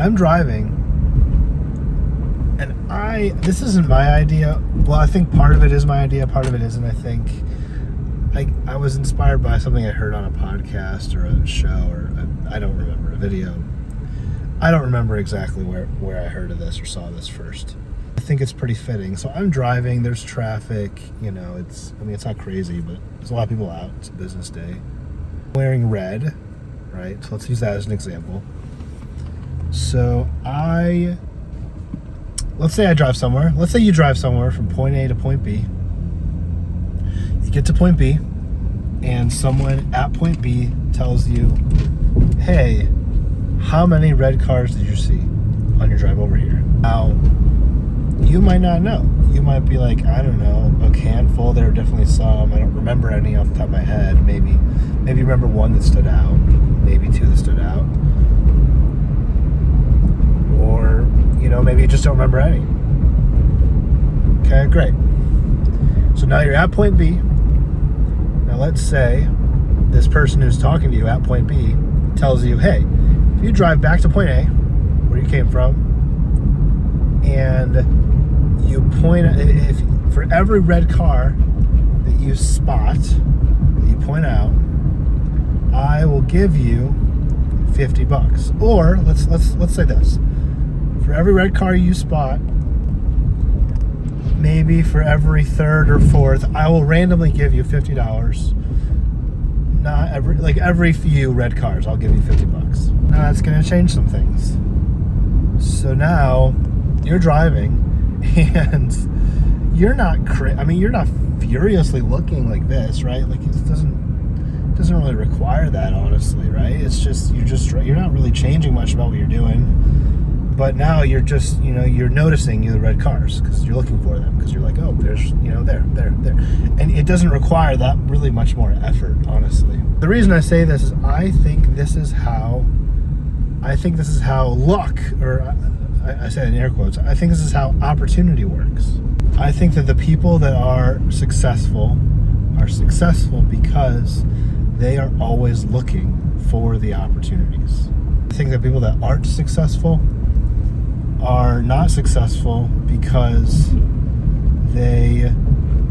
I'm driving, and this isn't my idea. Well, I think part of it is my idea, part of it isn't. I think I was inspired by something I heard on a podcast or a show, or I don't remember, a video. I don't remember exactly where I heard of this or saw this first. I think it's pretty fitting. So I'm driving, there's traffic, it's not crazy, but there's a lot of people out. It's a business day. I'm wearing red, right? So let's use that as an example. So let's say I drive somewhere. Let's say you drive somewhere from point A to point B. You get to point B, and someone at point B tells you, hey, how many red cars did you see on your drive over here? Now, you might not know. You might be like, I don't know, a handful. There are definitely some. I don't remember any off the top of my head. Maybe remember one that stood out. Maybe two that stood out. Or, maybe you just don't remember any. Okay, great. So now you're at point B. Now let's say this person who's talking to you at point B tells you, hey, if you drive back to point A, where you came from, and you for every red car that you spot, that you point out, I will give you $50. Or let's say this. For every red car you spot, maybe for every third or fourth, I will randomly give you $50. Not every few red cars, I'll give you $50. Now that's going to change some things. So now you're driving, and you're not you're not furiously looking like this, right? Like it doesn't really require that, honestly, right? It's just you're not really changing much about what you're doing. But now you're just, you're noticing the red cars because you're looking for them, because you're like, oh, there's, there. And it doesn't require that really much more effort, honestly. The reason I say this is I think this is how luck, or I say it in air quotes, I think this is how opportunity works. I think that the people that are successful because they are always looking for the opportunities. I think that people that aren't successful are not successful because they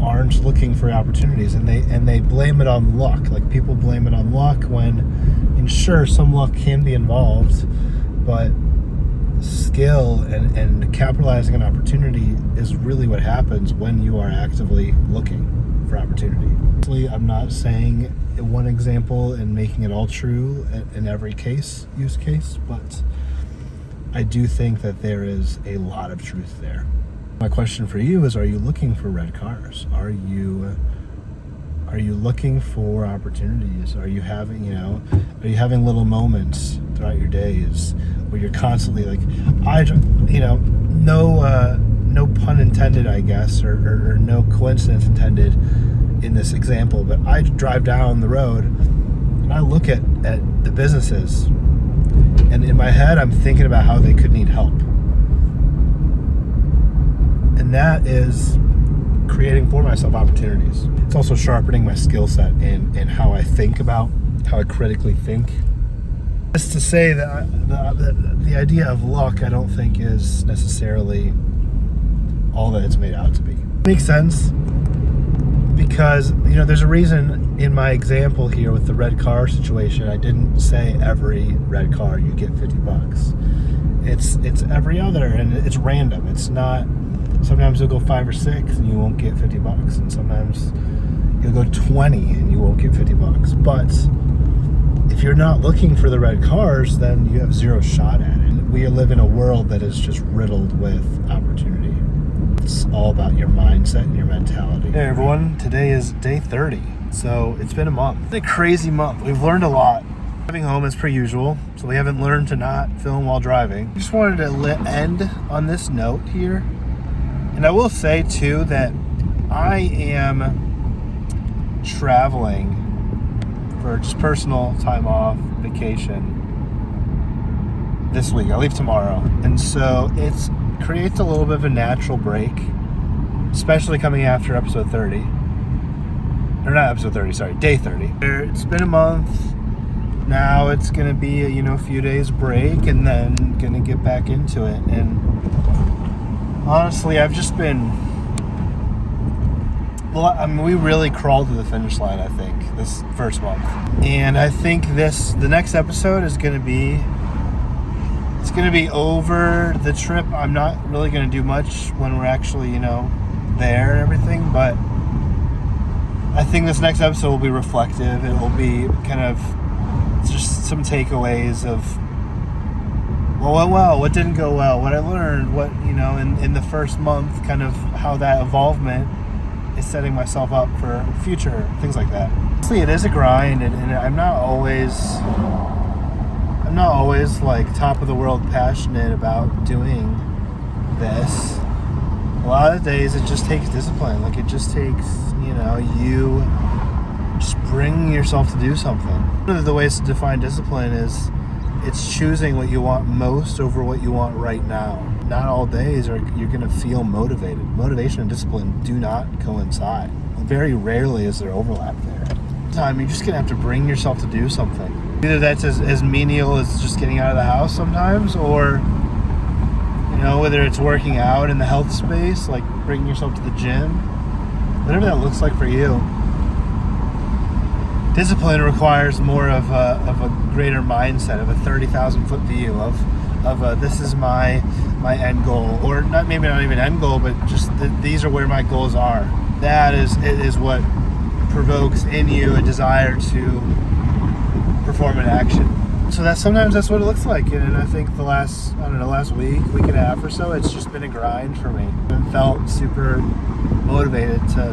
aren't looking for opportunities, and they blame it on luck. Like, people blame it on luck when, and sure, some luck can be involved, but skill and capitalizing on opportunity is really what happens when you are actively looking for opportunity. I'm not saying one example and making it all true in every use case, but I do think that there is a lot of truth there. My question for you is, are you looking for red cars? Are you looking for opportunities? Are you having little moments throughout your days where you're constantly like, no pun intended, I guess, or no coincidence intended in this example, but I drive down the road and I look at the businesses, and in my head, I'm thinking about how they could need help. And that is creating for myself opportunities. It's also sharpening my skill set in how I think about, how I critically think. Just to say that the idea of luck, I don't think is necessarily all that it's made out to be. It makes sense because, there's a reason in my example here with the red car situation, I didn't say every red car you get $50. It's every other, and it's random. It's not, sometimes you'll go 5 or 6 and you won't get $50, and sometimes you'll go 20 and you won't get $50. But if you're not looking for the red cars, then you have zero shot at it. We live in a world that is just riddled with opportunity. It's all about your mindset and your mentality. Hey everyone, today is day 30. So it's been a month. It's a crazy month. We've learned a lot. Driving home is per usual, so we haven't learned to not film while driving. I just wanted to end on this note here. And I will say too that I am traveling for just personal time off, vacation this week. I leave tomorrow. And so it creates a little bit of a natural break, especially coming after episode 30. Or not episode 30, sorry, day 30. It's been a month. now it's going to be a few days break, and then going to get back into it. And honestly, I've just been, we really crawled to the finish line, I think, this first month. And I think the next episode is going to be, it's going to be over the trip. I'm not really going to do much when we're actually, there and everything, but I think this next episode will be reflective. It will be kind of just some takeaways of what went well, what didn't go well, what I learned, what, in the first month, kind of how that involvement is setting myself up for the future, things like that. See, it is a grind, and I'm not always like top of the world passionate about doing this. A lot of the days it just takes discipline. Like, it just takes, you just bringing yourself to do something. One of the ways to define discipline is it's choosing what you want most over what you want right now. Not all days you're going to feel motivated. Motivation and discipline do not coincide. Very rarely is there overlap there. Time you're just going to have to bring yourself to do something. Either that's as menial as just getting out of the house sometimes, or whether it's working out in the health space, like bringing yourself to the gym, whatever that looks like for you. Discipline requires more of a greater mindset, of a 30,000 foot view of this is my end goal, or maybe not even end goal, but just these are where my goals are. That is what provokes in you a desire to perform an action. So sometimes that's what it looks like. And I think the last week and a half or so, it's just been a grind for me. I felt super motivated to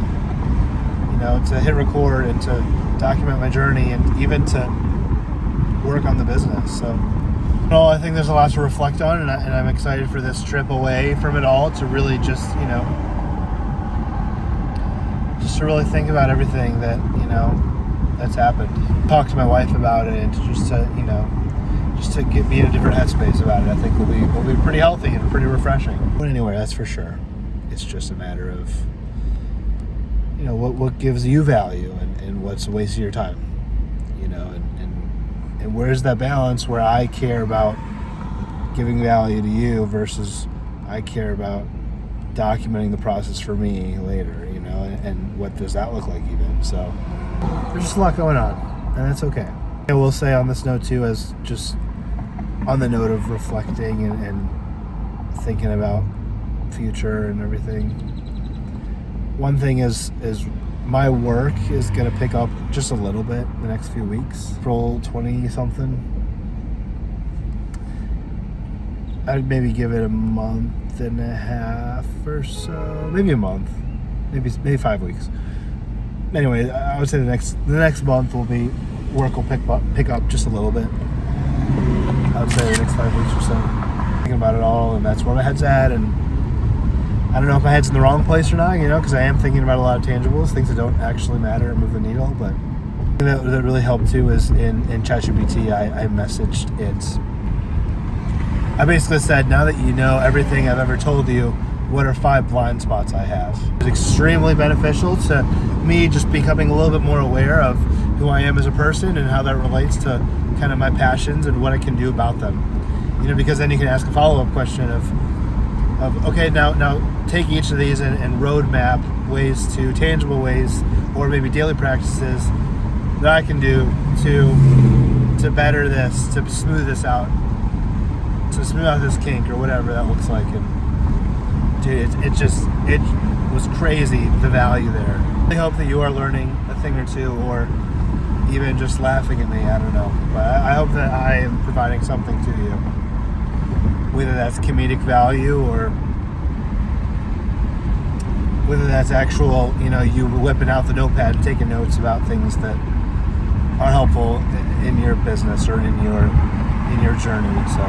hit record and to document my journey, and even to work on the business. So I think there's a lot to reflect on, and I'm excited for this trip away from it all to really just to really think about everything that that's happened. Talk to my wife about it, and just to get me in a different headspace about it. I think will be pretty healthy and pretty refreshing. But anyway, that's for sure. It's just a matter of what gives you value, and what's a waste of your time. And where's that balance where I care about giving value to you versus I care about documenting the process for me later, and what does that look like even. So there's just a lot going on, and that's okay. I will say on this note too, as just on the note of reflecting and thinking about future and everything, one thing is my work is going to pick up just a little bit the next few weeks. April 20 something. I'd maybe give it a month and a half or so, maybe a month, maybe 5 weeks. Anyway, I would say the next month work will pick up just a little bit. I would say the next 5 weeks or so. Thinking about it all, and that's where my head's at. And I don't know if my head's in the wrong place or not, because I am thinking about a lot of tangibles, things that don't actually matter or move the needle. But that really helped too is in ChatGPT, I messaged it. I basically said, now that you know everything I've ever told you, what are 5 blind spots I have? It's extremely beneficial to me just becoming a little bit more aware of who I am as a person and how that relates to kind of my passions and what I can do about them. Because then you can ask a follow-up question of okay, now take each of these and roadmap tangible ways, or maybe daily practices that I can do to better this, to smooth this out, to smooth out this kink or whatever that looks like. And dude, it was crazy, the value there. I hope that you are learning a thing or two, or even just laughing at me. I don't know, but I hope that I am providing something to you, whether that's comedic value or whether that's actual, you whipping out the notepad and taking notes about things that are helpful in your business or in your journey. So